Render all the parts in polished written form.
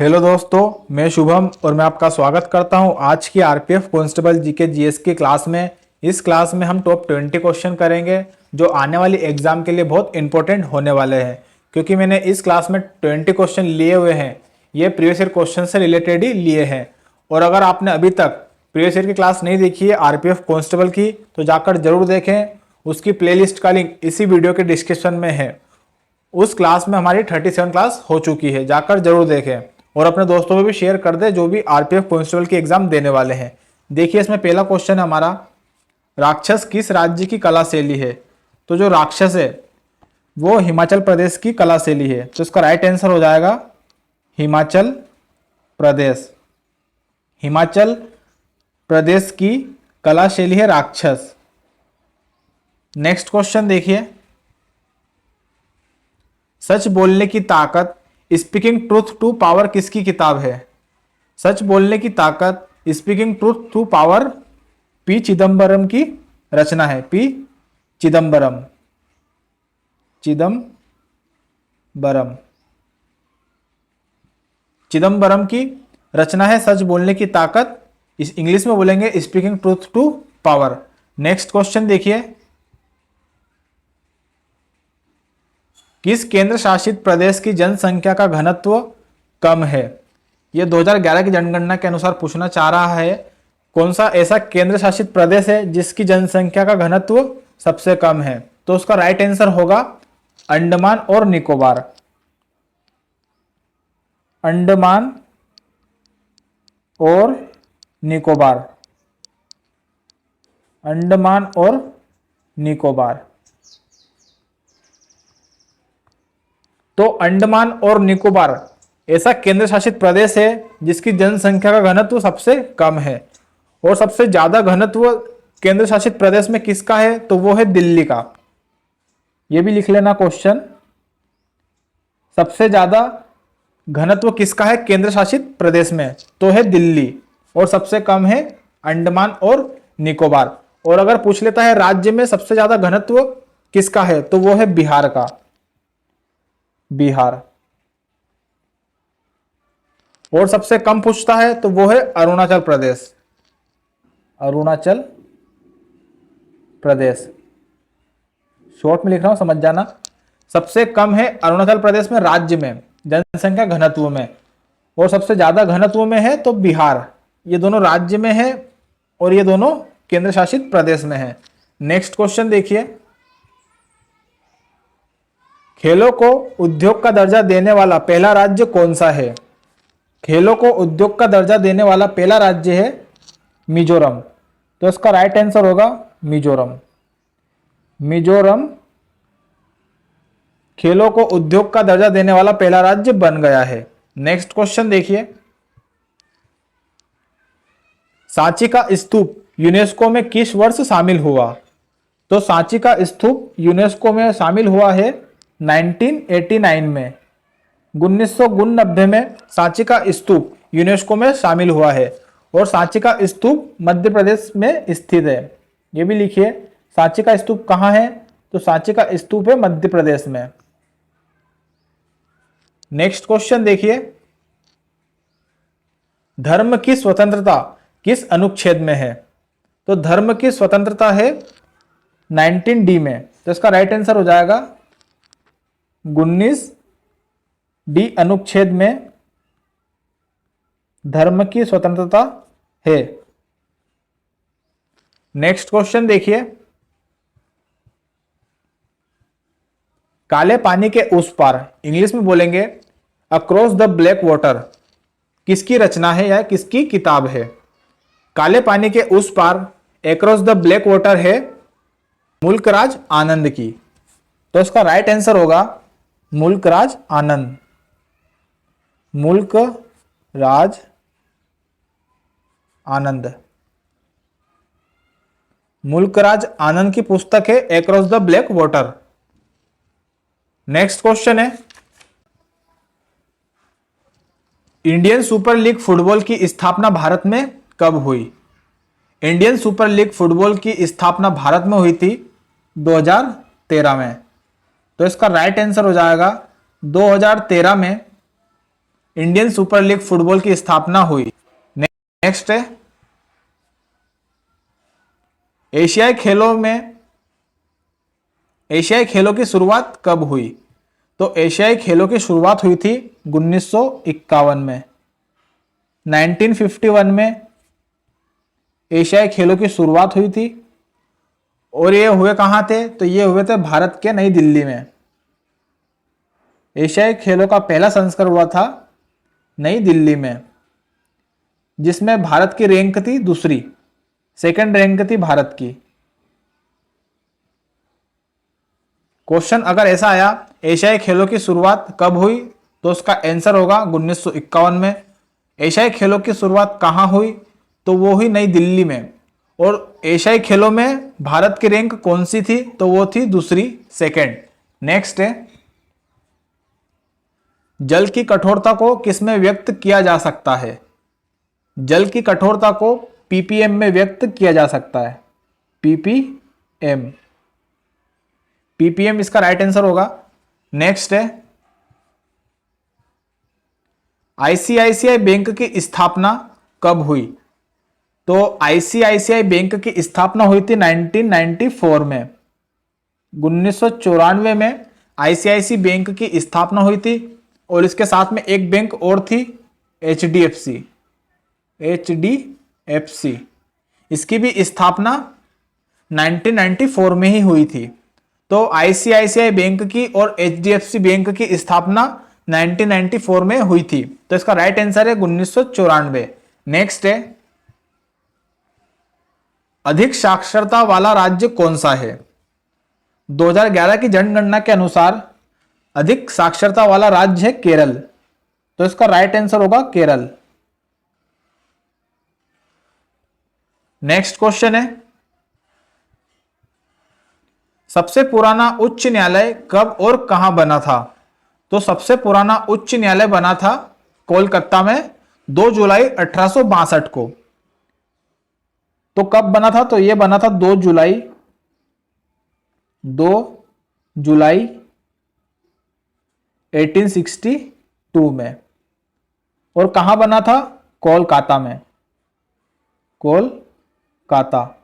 Hello दोस्तों, मैं शुभम और मैं आपका स्वागत करता हूं आज की आरपीएफ कांस्टेबल जीके जीएस की क्लास में। इस क्लास में हम टॉप 20 क्वेश्चन करेंगे जो आने वाली एग्जाम के लिए बहुत इंपॉर्टेंट होने वाले हैं, क्योंकि मैंने इस क्लास में 20 क्वेश्चन लिए हुए हैं। ये प्रीवियस ईयर क्वेश्चन से रिलेटेड ही लिए हैं। और अगर आपने अभी तक प्रीवियस ईयर की क्लास नहीं देखी है आरपीएफ कांस्टेबल की, तो जाकर जरूर देखें। उसकी प्लेलिस्ट का लिंक इसी वीडियो के डिस्क्रिप्शन में है। उस क्लास में हमारी 37 क्लास हो चुकी है, जाकर जरूर देखें और अपने दोस्तों में भी शेयर कर दे जो भी आरपीएफ कांस्टेबल की एग्जाम देने वाले हैं। देखिए, इसमें पहला क्वेश्चन है हमारा, राक्षस किस राज्य की कला शैली है? तो जो राक्षस है वो हिमाचल प्रदेश की कला शैली है, तो इसका राइट आंसर हो जाएगा हिमाचल प्रदेश। हिमाचल प्रदेश की कला शैली है राक्षस। नेक्स्ट क्वेश्चन देखिए, सच बोलने की ताकत स्पीकिंग ट्रूथ टू पावर किसकी किताब है? सच बोलने की ताकत speaking truth to power P Chidambaram की रचना है। पी चिदम्बरम चिदम्बरम की रचना है सच बोलने की ताकत। इस इंग्लिश में बोलेंगे speaking truth to power. Next question देखिए, किस केंद्र शासित प्रदेश की जनसंख्या का घनत्व कम है? यह 2011 की जनगणना के अनुसार पूछना चाह रहा है, कौन सा ऐसा केंद्र शासित प्रदेश है जिसकी जनसंख्या का घनत्व सबसे कम है? तो उसका राइट आंसर होगा अंडमान और निकोबार। अंडमान और निकोबार। अंडमान और निकोबार। तो अंडमान और निकोबार ऐसा केंद्र शासित प्रदेश है जिसकी जनसंख्या का घनत्व सबसे कम है। और सबसे ज्यादा घनत्व केंद्र शासित प्रदेश में किसका है? तो वो है दिल्ली का। ये भी लिख लेना क्वेश्चन, सबसे ज्यादा घनत्व किसका है केंद्र शासित प्रदेश में? तो है दिल्ली। और सबसे कम है अंडमान और निकोबार। और अगर पूछ लेता है राज्य में सबसे ज्यादा घनत्व किसका है, तो वो है बिहार का। बिहार। और सबसे कम पूछता है तो वो है अरुणाचल प्रदेश। अरुणाचल प्रदेश। शॉर्ट में लिख रहा हूं, समझ जाना। सबसे कम है अरुणाचल प्रदेश में राज्य में जनसंख्या घनत्व में, और सबसे ज्यादा घनत्व में है तो बिहार। ये दोनों राज्य में है और ये दोनों केंद्र शासित प्रदेश में है। नेक्स्ट क्वेश्चन देखिए, खेलों को उद्योग का दर्जा देने वाला पहला राज्य कौन सा है? खेलों को उद्योग का दर्जा देने वाला पहला राज्य है मिजोरम। तो इसका राइट आंसर होगा मिजोरम। मिजोरम खेलों को उद्योग का दर्जा देने वाला पहला राज्य बन गया है। नेक्स्ट क्वेश्चन देखिए, सांची का स्तूप यूनेस्को में किस वर्ष शामिल हुआ? तो सांची का स्तूप यूनेस्को में शामिल हुआ है 1989 में। 1989 में सांची का स्तूप यूनेस्को में शामिल हुआ है। और सांची का स्तूप मध्य प्रदेश में स्थित है। ये भी लिखिए, सांची का स्तूप कहाँ है? तो सांची का स्तूप है मध्य प्रदेश में। नेक्स्ट क्वेश्चन देखिए, धर्म की स्वतंत्रता किस अनुच्छेद में है? तो धर्म की स्वतंत्रता है 19D में। तो इसका राइट आंसर हो जाएगा 19D अनुच्छेद में धर्म की स्वतंत्रता है। नेक्स्ट क्वेश्चन देखिए, काले पानी के उस पार, इंग्लिश में बोलेंगे अक्रॉस द ब्लैक वाटर, किसकी रचना है या किसकी किताब है? काले पानी के उस पार अक्रॉस द ब्लैक वाटर है मुल्कराज आनंद की। तो इसका राइट आंसर होगा मुल्कराज आनंद। मुल्कराज आनंद। मुल्कराज आनंद की पुस्तक है across the black water. Next question है, इंडियन सुपर लीग फुटबॉल की स्थापना भारत में कब हुई? इंडियन सुपर लीग फुटबॉल की स्थापना भारत में हुई थी 2013 में। तो इसका राइट आंसर हो जाएगा 2013 में इंडियन सुपर लीग फुटबॉल की स्थापना हुई? नेक्स्ट है, एशियाई खेलों की शुरुआत कब हुई? तो एशियाई खेलों की शुरुआत हुई थी 1951 में। 1951 में एशियाई खेलों की शुरुआत हुई थी। और ये हुए कहाँ थे? तो ये हुए थे भारत के नई दिल्ली में। एशियाई खेलों का पहला संस्करण हुआ था नई दिल्ली में, जिसमें भारत की रैंक थी दूसरी, सेकंड रैंक थी भारत की। क्वेश्चन अगर ऐसा आया एशियाई खेलों की शुरुआत कब हुई, तो उसका आंसर होगा 1951 में। एशियाई खेलों की शुरुआत कहाँ हुई? तो वो हुई नई दिल्ली में। और एशियाई खेलों में भारत की रैंक कौन सी थी? तो वो थी दूसरी, सेकंड। नेक्स्ट है, जल की कठोरता को किसमें व्यक्त किया जा सकता है? जल की कठोरता को पीपीएम में व्यक्त किया जा सकता है। पीपीएम, पीपीएम इसका राइट आंसर होगा। नेक्स्ट है, आईसीआईसीआई बैंक की स्थापना कब हुई? तो आईसीआईसीआई बैंक की स्थापना हुई थी 1994 में। 1994 में आईसीआईसीआई बैंक की स्थापना हुई थी। और इसके साथ में एक बैंक और थी, एचडीएफसी। एचडीएफसी इसकी भी स्थापना 1994 में ही हुई थी। तो आईसीआईसीआई बैंक की और एचडीएफसी बैंक की स्थापना 1994 में हुई थी। तो इसका राइट आंसर है 1994। नेक्स्ट है, अधिक साक्षरता वाला राज्य कौन सा है? 2011 की जनगणना के अनुसार अधिक साक्षरता वाला राज्य है केरल। तो इसका राइट आंसर होगा केरल। नेक्स्ट क्वेश्चन है, सबसे पुराना उच्च न्यायालय कब और कहां बना था? तो सबसे पुराना उच्च न्यायालय बना था कोलकाता में 2 जुलाई 1862 को। तो कब बना था? तो यह बना था 2 जुलाई 1862 में। और कहां बना था? कोलकाता में। कोलकाता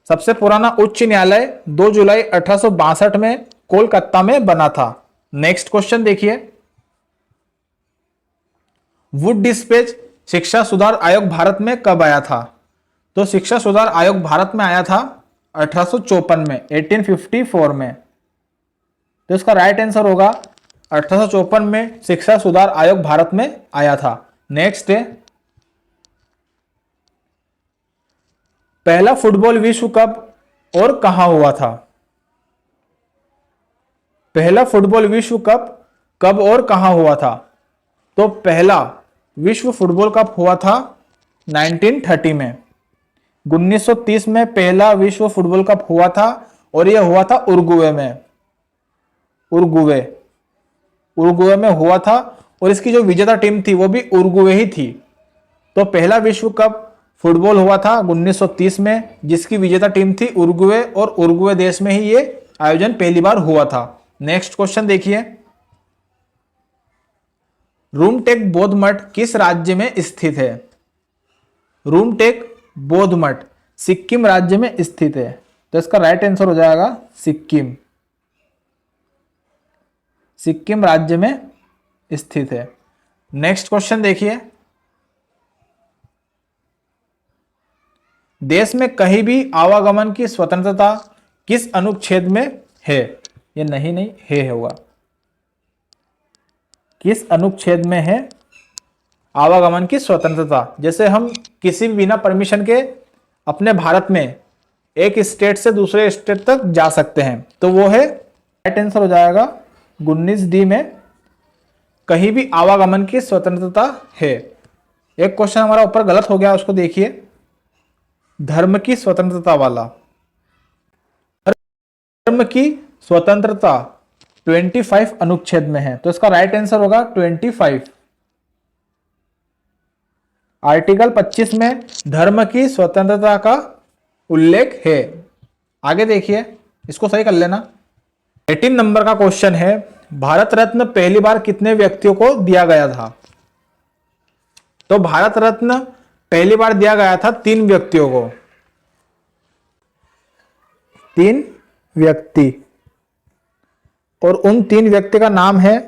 सबसे पुराना उच्च न्यायालय 2 जुलाई 1862 में कोलकाता में बना था। नेक्स्ट क्वेश्चन देखिए, वुड डिस्पैच शिक्षा सुधार आयोग भारत में कब आया था? तो शिक्षा सुधार आयोग भारत में आया था 1854 में, 1854 में। तो इसका राइट आंसर होगा 1854 में शिक्षा सुधार आयोग भारत में आया था। नेक्स्ट है, पहला फुटबॉल विश्व कप और कहां हुआ था? पहला फुटबॉल विश्व कप कब और कहां हुआ था? तो पहला विश्व फुटबॉल कप हुआ था 1930 में। 1930 में पहला विश्व फुटबॉल कप हुआ था और यह हुआ था उरुग्वे में। उरुग्वे में हुआ था और इसकी जो विजेता टीम थी वो भी उरुग्वे ही थी। तो पहला विश्व कप फुटबॉल हुआ था 1930 में, जिसकी विजेता टीम थी उरुग्वे, और उरुग्वे देश में ही ये आयोजन पहली बार हुआ था। नेक्स्ट क्वेश्चन देखिए, रूमटेक बौद्ध मठ किस राज्य में स्थित है? रूमटेक बौद्ध मठ सिक्किम राज्य में स्थित है। तो इसका राइट आंसर हो जाएगा सिक्किम। सिक्किम राज्य में स्थित है। नेक्स्ट क्वेश्चन देखिए, देश में कहीं भी आवागमन की स्वतंत्रता किस अनुच्छेद में है? ये नहीं है होगा। किस अनुच्छेद में है आवागमन की स्वतंत्रता? जैसे हम किसी भी बिना परमिशन के अपने भारत में एक स्टेट से दूसरे स्टेट तक जा सकते हैं, तो वो है, राइट आंसर हो जाएगा 19D में कहीं भी आवागमन की स्वतंत्रता है। एक क्वेश्चन हमारा ऊपर गलत हो गया, उसको देखिए, धर्म की स्वतंत्रता वाला। धर्म की स्वतंत्रता 25 अनुच्छेद में है। तो इसका राइट आंसर होगा 25। आर्टिकल 25 में धर्म की स्वतंत्रता का उल्लेख है। आगे देखिए, इसको सही कर लेना। 18 नंबर का क्वेश्चन है, भारत रत्न पहली बार कितने व्यक्तियों को दिया गया था? तो भारत रत्न पहली बार दिया गया था 3 व्यक्तियों को। 3 व्यक्ति, और उन 3 व्यक्ति का नाम है,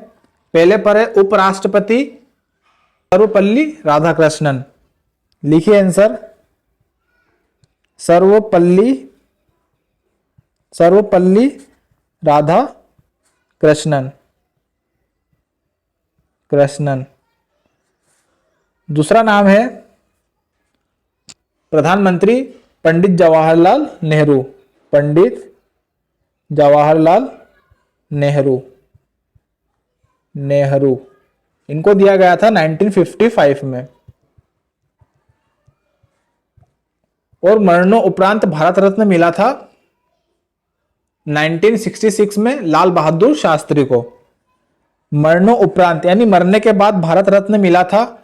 पहले पर है उपराष्ट्रपति सर्वपल्ली राधाकृष्णन। लिखिए आंसर, सर्वपल्ली राधाकृष्णन। दूसरा नाम है प्रधानमंत्री पंडित जवाहरलाल नेहरू। नेहरू इनको दिया गया था 1955 में। और मरणों उपरांत भारत रत्न मिला था 1966 में लाल बहादुर शास्त्री को। मरणों उपरांत यानी मरने के बाद भारत रत्न मिला था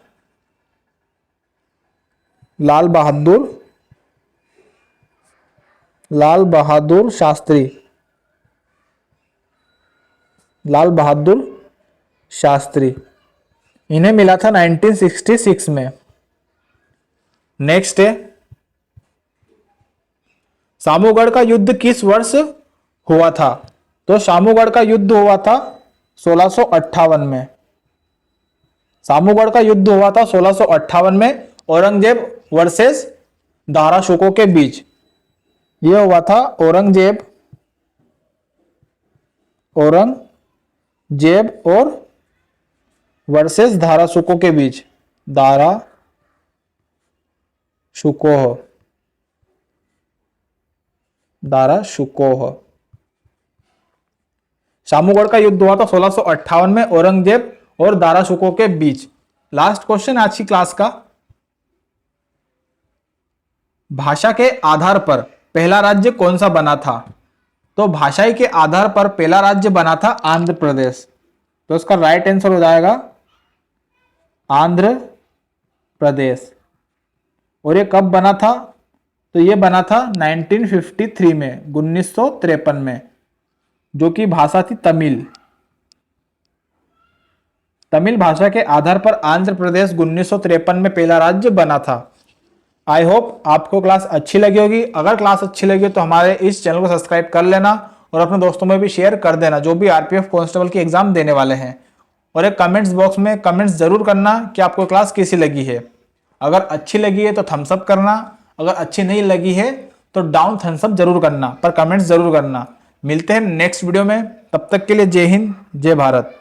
लाल बहादुर शास्त्री, इन्हें मिला था 1966 में। नेक्स्ट है, सामूगढ़ का युद्ध किस वर्ष हुआ था? तो सामूगढ़ का युद्ध हुआ था 1658 में। सामूगढ़ का युद्ध हुआ था 1658 में, औरंगजेब वर्सेस दारा शुको के बीच। यह हुआ था औरंगजेब और वर्सेस दारा शुको के बीच। दारा शुकोह। सामूगढ़ का युद्ध हुआ था 1658 में औरंगजेब और दारा शुको के बीच। लास्ट क्वेश्चन आज की क्लास का, भाषा के आधार पर पहला राज्य कौन सा बना था? तो भाषाई के आधार पर पहला राज्य बना था आंध्र प्रदेश। तो इसका राइट आंसर हो जाएगा आंध्र प्रदेश। और ये कब बना था? तो ये बना था 1953 में, 1953 में, जो कि भाषा थी तमिल भाषा के आधार पर आंध्र प्रदेश 1953 में पहला राज्य बना था। आई होप आपको क्लास अच्छी लगी होगी। अगर क्लास अच्छी लगी तो हमारे इस चैनल को सब्सक्राइब कर लेना और अपने दोस्तों में भी शेयर कर देना जो भी आरपीएफ कांस्टेबल की एग्जाम देने वाले हैं। और एक कमेंट्स बॉक्स में कमेंट्स जरूर करना कि आपको क्लास कैसी लगी है। अगर अच्छी लगी है तो थम्स अप करना, अगर अच्छी नहीं लगी है तो डाउन थम्स अप जरूर करना, पर कमेंट्स जरूर करना। मिलते हैं नेक्स्ट वीडियो में, तब तक के लिए जय हिंद, जय भारत।